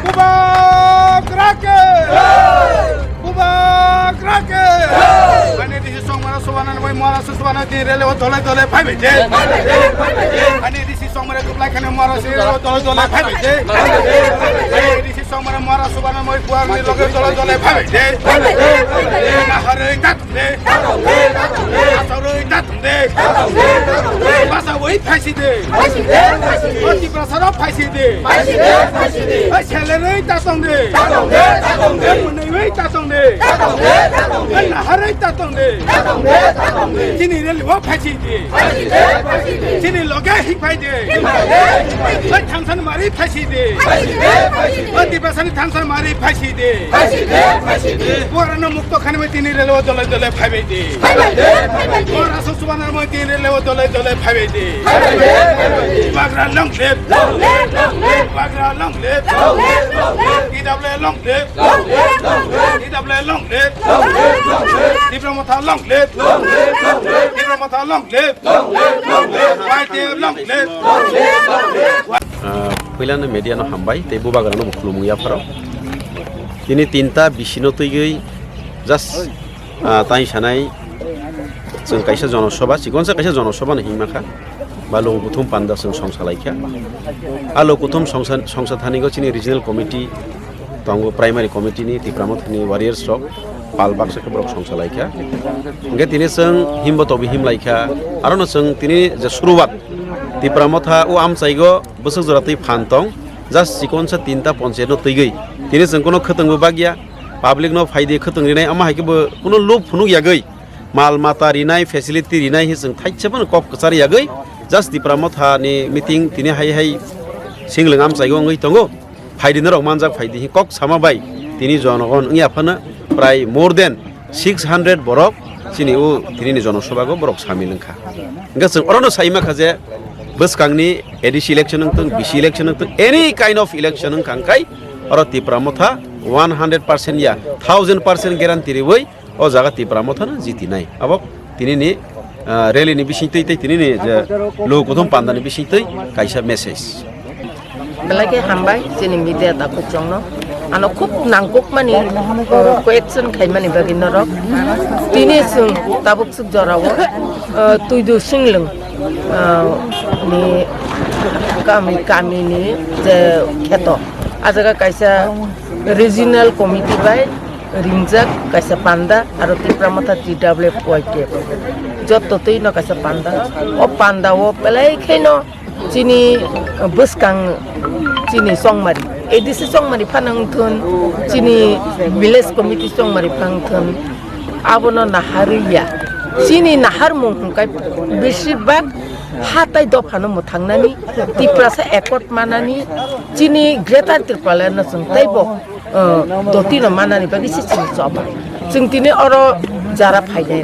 Bubak Raket! Bubak Raket! Ani disi song mana suwana boy mara suwana di rele dole dole phai beje. Ani disi song mana kuplai khane mara se dole dole phai beje. Ani disi song mana mara suwana boy puar ni loge dole dole phai beje. Na hare tat de. Asaroi tat de. Basa wei phai si de. Oti prasara phai si de. Ai chele rei ta tong de. Munai wei ta tong de. Ai na hare ta tong de. Chini rele wo phai si de. Chini loge hi phai de. Ai thangsan mari phai si de. Oti prasara thangsan mari phai si de. Porano mukto khane me tini rele wo dole dole phai be de. Pora susubana mo tini rele wo dole dole phai be de. Bagra long lip. Bagra long lip. Idable long lip. Idable long lip. Diplomata long lip. Diplomata long lip. White long lip. Pilihan media no hambai, tebu bagarano bukulung ya faro. Ini tinta bisino tuigei, just tai sanai, जों kaisa jonosabha sikonsa kaisa jonosabha nahi maka, balu kuthum panda जों songsalaikia, alo kuthum songsathanigo chini regional committee, tongo primary committee ni tipramothani warriors rock, palbak se kebrok songsalaikia, enggak tini जों himbo tobi him laikia, arono जों tini jasrubat, tipramotha u am saigo busuk jorati phantong, just sikonsa tinta poncheno tuigei. Tini जों कोनो खतंगबो बागिया public no फायदे खतंग रिनाय आमा हायकेबो कोनो लोभ फुनुक यागै माल माता रिनाय facility रिनाय जों थाइसेबो कप कचार यागै जस्ट दिप्रामथा नि मीटिंग तिनि हाय हाय सिंगलों आम जायगो ngै तंगो फायदिनो रक मानजाक फायदि कक सामाबाय तिनि जनगण इ आफानो प्राय मोर देन 600 बरक सिनि उ तिनि जनसभागो बरक सामिलंखा इंगा जों अरनो साइमा खाजे बसकांनि एडिसि इलेक्शन नंतों बिसि इलेक्शन नंतों एनी काइन्ड ऑफ इलेक्शन नंखांखाय और तिप्रामथा 100% या 1000% ग्यारंटी रिवै ओ जागा तिप्रामथा न जीती नाय अब तिनि रैली नि बिसितै तिनि लो गथम पान्दानि बिसितै काइसा message belagi hambai sini media takut jongno ano खूब nangkuk mani question khaimani bagi norok tini sung tabuk suk jorawo tuidu singlung ni kami ni je kheto ajaga kaisa regional committee by ringjak kaisa panda aro tipramata TWYK jotto tei no kaisa panda o panda o pelai kheno chini buskang chini songmari edisi songmari phanang thun chini village committee songmari phang thun abono nahariya chini nahar mung kai beshirbag hatai dofano muthangnani tiprasa ekot manani chini greater tripala na sungtaibo dotino manani bagi chini job singtini oro jara phaidai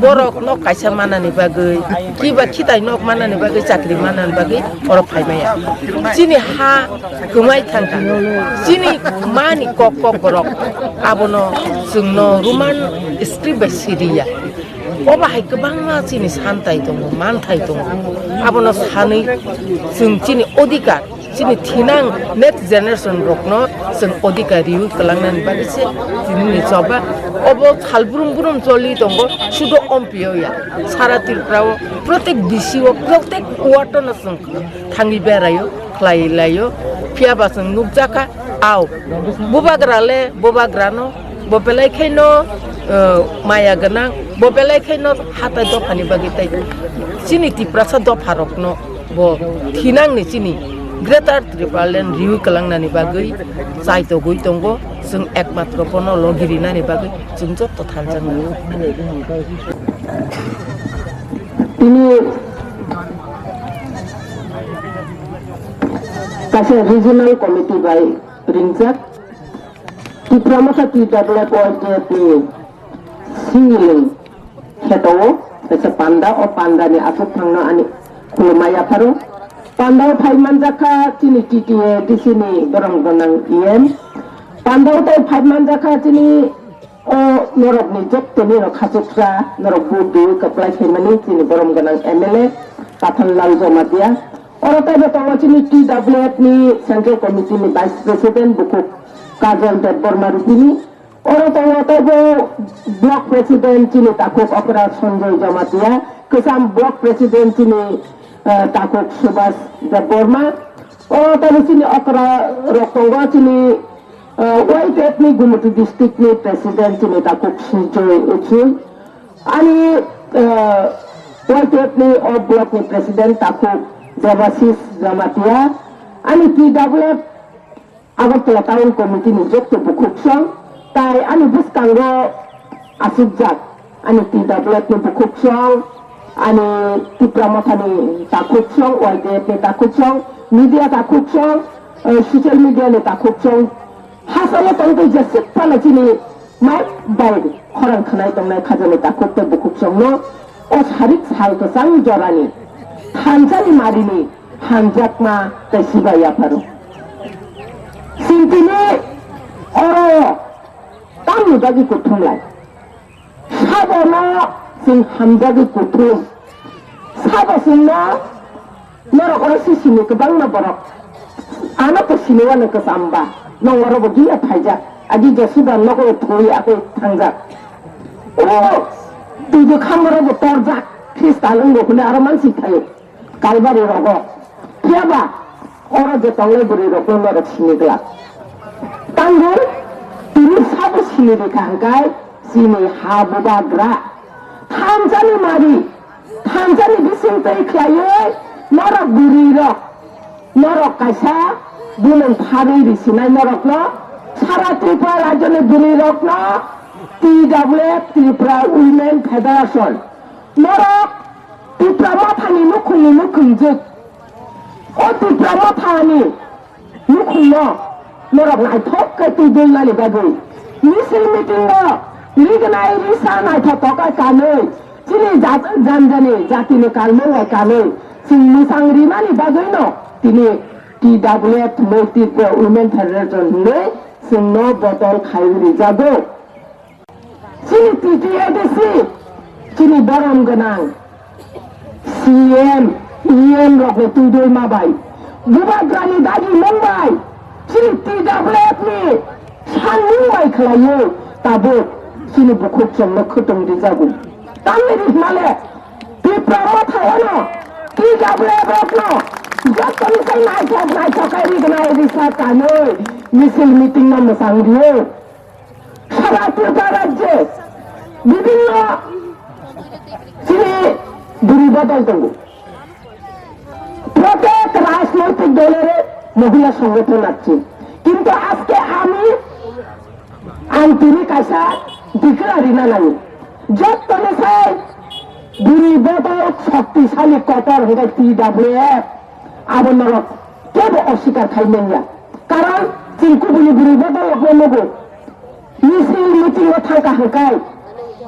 borok no kaisa manani bagai kiba khitai nok manani bagai chakri manani bagai oro phaimaya chini ha kumai thangka chini mani kok borok abono sungno ruman scribe siria oba hai kebangma chini santai dong manthai dong abono sanai sung chini odikar chini thinang next generation rokno sung odikar riu kalangnan bagise chini ni joba obo khalburum choli tongo sudo ompio ya sara tirprao protek bisio protek wato na sung thangi berayo khlailayo phiaba sung nukjaka au bobagrano bopelai khaino maya ganang bopelai khaino hata do phani bagitai chini tiprasa do pharokno bo thinang ni chini greater tripalan riu kalangnani bagai saito goi tongo जों एकमात्र पनो लगिरिनानि बागै जों जत्त थानजों তিনি কাছে regional committee বাই রিংজাক Tipramotha TW point সিংলিং হেটো কাছে পান্ডা ও পান্ডানি আথক থাংনা আনি খুলমায়া ফারো পান্ডা ফাইমানজাখা চিনি টিটিএ ডিসিনি দরং গনাং EM Pandau tay phaiman jakha chini o norok ni jok teni ro khasukra norok budu kaplai phemani chini borom ganang MLA Pathan Lal Jomatia Orang tahu sini TWF ni Central Committee ni Vice President buku Kajal Deborah Marupini. Orang tahu Block President sini takut Okra Sanjay Jamatia. Kesam Block President sini takut Subhas Deborah. Orang tahu sini Okra Rokongwa sini YTF ni Gumutu District ni President sini takut Sanjay Uchul. Ani YTF ni Block ni President takut Devasis Jamatia. Ani TWF Agartala Town Committee ni Jokto Bukuksong. Tai ani buskanggo asubjak. Ani TWF ni Bukuksong. Ani Tipramata ni Takuksong. YTF ni Takuksong. Media Takuksong. Social media ni Takuksong. Hasanya tangto jasip pala sini. Mai baik orang kenai tongnai khajani takukto Bukuksong no. Os harik sal to sang jorani. Hanjani marini hanjak ma tesiba ya paru. Sintini oro tamu bagi kutung lai. Sabona sing hamjagi kutung. Sabo singna norok oro sisini kebang na borok. Anak kesini wana kesamba. Nong oro begia pajak. Adi jasuda noko thui aku tangjak. Oh, tujuh kamera betorjak. Kristal enggak kena araman sih kayu. Kalbari rogo. Siapa? Orang jetongnya beri rogo merek sini gelap. Tanggul, ini sabu sini dikangkai, sini habu bagra. Tanjani mari, tanjani disintai klaya, norok beri rok, norok kaisa, bulan hari di sini norok no, Sara Tripura rajane beri rok no, TWF Tripura Women Federation, norok Tripura matani nukung juk. Oh Tripura matani nukung no. Norok nai thok ke tudul nali bagai. Misil meeting no. Rig nai risa nai thok ke kanoi. Sini janjani jati ne kalmo ngai kanoi. Sing misang rima ni bagai no. Tini TWF Multiple Women Federation ne. Sing no botol khairi jago. Sini TTADC. Sini baram genang. CM, EM rok ne tudul mabai. Bubat rani dagi Mumbai. Sini TWF ni Mumbai kelayu. Tabuk sini Bukuksong ne kutung di jago. Tami di male. Tripura thayano. TWF rok no. Jatuh kai naik kai rig nai risa kanoi. Misil meeting na masang dia. Sara Tripura rajye. Bibinno sini duri badal tunggu. প্রত্যেক রাজনৈতিক দলের মহিলা সংগঠন আছে কিন্তু আজকে আমি আন্তরিক আশা ডিক্লারি না নাই যতনে চাই দুই বদল শক্তিশালী কটর হয়ে TWF আবরণ কেব অস্বীকার খাইলেন না কারণ চিনকু বলি বুড়ি বদল নেব মিছিল মিটিং থাকা হাঁকায়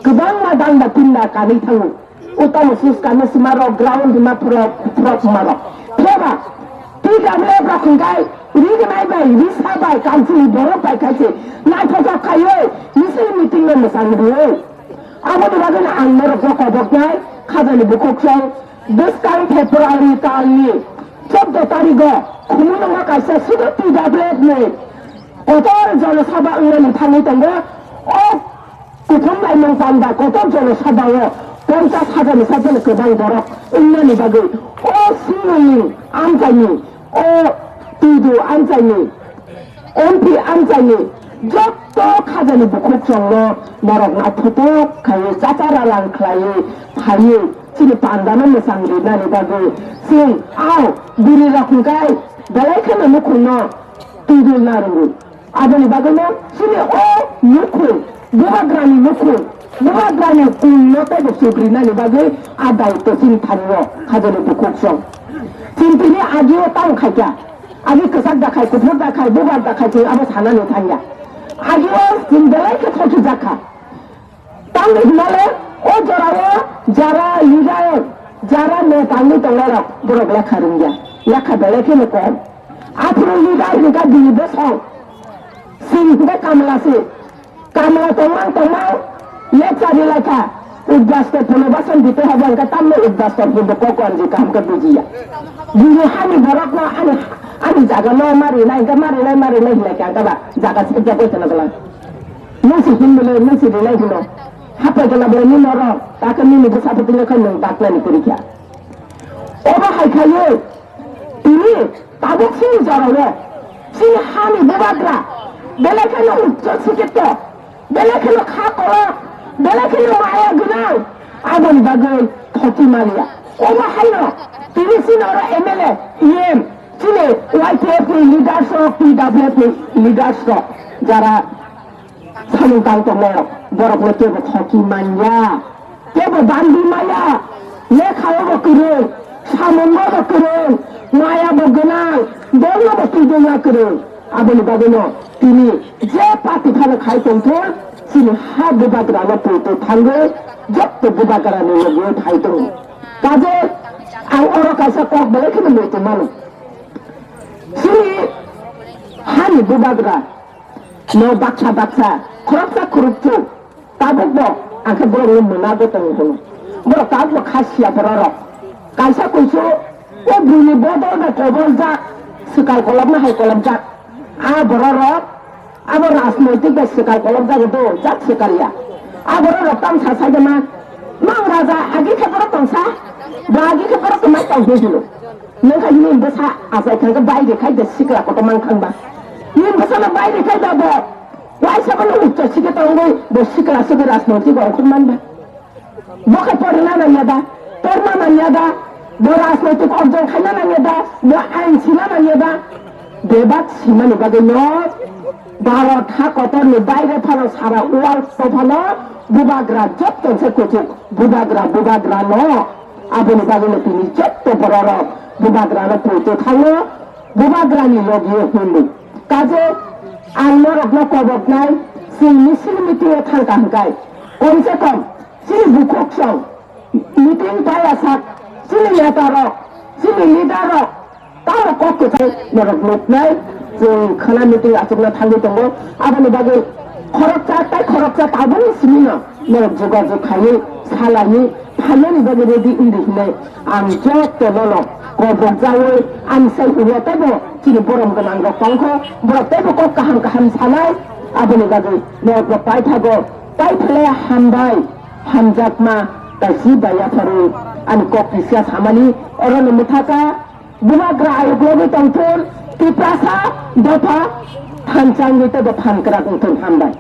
গোবাं দান্ডা পিন্ডা কাनै थाङो utama suskana simaro ground ma prop maro keba TWF rakungkai rig nai bai risa bai council boro bai kaise nai thoka khayo misil meeting no masang dio amoni bagana angmaro jokoboknai khajani Bukuksong Buskang February tali 14 তারিখে খুমুনঙ্গা কাইসা শুধু TWF ne kotor জনসভা উন্নয়ন থাঙি তঙ্গ ও কুথম লাইমন পান্ডা kotor জনসভা 50,000 সাজনে গোবাं বরক উন্নয়নি বাগৈ ও সিংনি আমজাইনি ও তুদু আমজাইনি MP আমজাইনি যত খাজানি Bukuksong নরক না থতক খায় চাচারা লাং খায় খায় sini pandanan mesang rina ni bagai sing aw buri rakungkai balai kana nukun no tudul narungu ada ni bagai no sini nukun bubagrani nukun bubagrani kunno te besubrina ni bagai ada itu sini thanro khajani Bukuksong sini ni ajiyo tang khaja agi kesak dakai kuthur dakai bubar dakai ti aba sana ni thanya ajiyo sini balai ke thoki jakha tang himale ও জরাও যারা leader যারা নেতাঙ্গি তঙ্গারা বড় লেখা রুঙ্গা লেখা বেলেকে নে কম আপনি leader লিডা দিবে song সিংহবে কামলা তঙ্গাং লেখা লেখা উদ্বাস্ত পুনর্বাসন দিতে হবে আনকা তামলে উদ্বাস্ত কিন্তু কখন যে কামকে বুঝিয়া বুঝে হানি বরক না আমি জায়গা ন মারি নাই হিলাই আনকা বা জায়গা থেকে কইতে না গেলাম মুসি হিন্দুলে মুসি দিলাই হলো হাতে গেলা বলে নি নর তাকে নিয়ে বসাতে দিলে খাই ডাকলানি পরীক্ষা ওরা হাই খাইয়ে তিনি তাদের সিং জড়ালে সিং হানি বেবাদরা বেলা খেলো উচ্চ শিক্ষিত বেলা খেলো খা করা বেলা খেলো মায়া গুনাও আগুন বাগুন থকি মারিয়া ওরা হাইল তিনি সিন ওরা এমএলএ ইএম চিনে ওয়াইপিএফ লিডারশিপ পিডব্লিউএফ লিডারশিপ যারা সামুদাং তময় বড় বড় কেবল থকি মাইয়া কেবল বান্দি মায়া লেখাও বকরে সামঙ্গ বকরে মায়া বগনাং দল বকিদনা করে আবল বাবল তিনি যে পাতি খালে খাইতোं তিনি হা বুবাগ্রানো পড়তে থাকবে যত বুবাগ্রানো লগে খাইতোं কাজে আং অর কাছে কক বলে কিন্তু লইতে মানুষ তিনি হানি বুবাগ্রা no baksa korupsi tabukbo angke boro menago tengho boro tablo khasya boro kaisa kuiso o buni bodol na kobol ja sikal kolab na hay kolab ja a boro abo রাজনৈতিক ba sikal kolab ja do jak sikalia a boro tam sa sa ma mang raja agi ke boro tongsa bagi ke boro tomai tong hilo nengka yin besa asai kan ke bai ge khai de sikla ko mang khang ba yin besa na bai ge khai da bo Why sa kalau ucap sih kita orang bersih kelas seberas nanti bawa kuman ba, bukan pernah nanya dah, pernah nanya dah, beras nanti orang kena nanya dah, bukan sila nanya dah, debat sih mana bagaimana, bawa hak kotor ni bayar kalau sara uang sopala, bubagra jat kan sekucuk, bubagra no, abu ni bagaimana ini jat tu berorok, bubagra no putu thalo, bubagra ni logi hundu, kaje আমার আপনার কবক নাই সেই মিছিল মিটিংয়ে থাকা হাঙ্কায় কমসে কম সেই বুকক song meeting পাই আসাক সেই নেতারক সেই লিডারক তার কত চাই নরক লোক নাই যে খানা মিটিং আসলে থাকি দङ আপনি বাগে খরচা তাবনি সিনি না নরক যোগাযোগ খাই সালানি ফাইনালি বাগে রেডি ইন্ডিহিনে আম যত নল কবক যাওয়ে আম সাই উয়াতেবো চিনি বরম গোনাं রকংখ বরতেবো ক কাহাম সানাই আপনি বাগে নরক পাই থাগো পাই ফেলে হামবাই হামজাকমা তাসি বায়া ফারু আনি ক পিসিয়া সামানি অরন মুথাকা বুমাগ্রা আয়োগলগে তংথুর তিপ্রাসা দফা থানচাং গিতে ব ফানকরা তংথুর হামবাই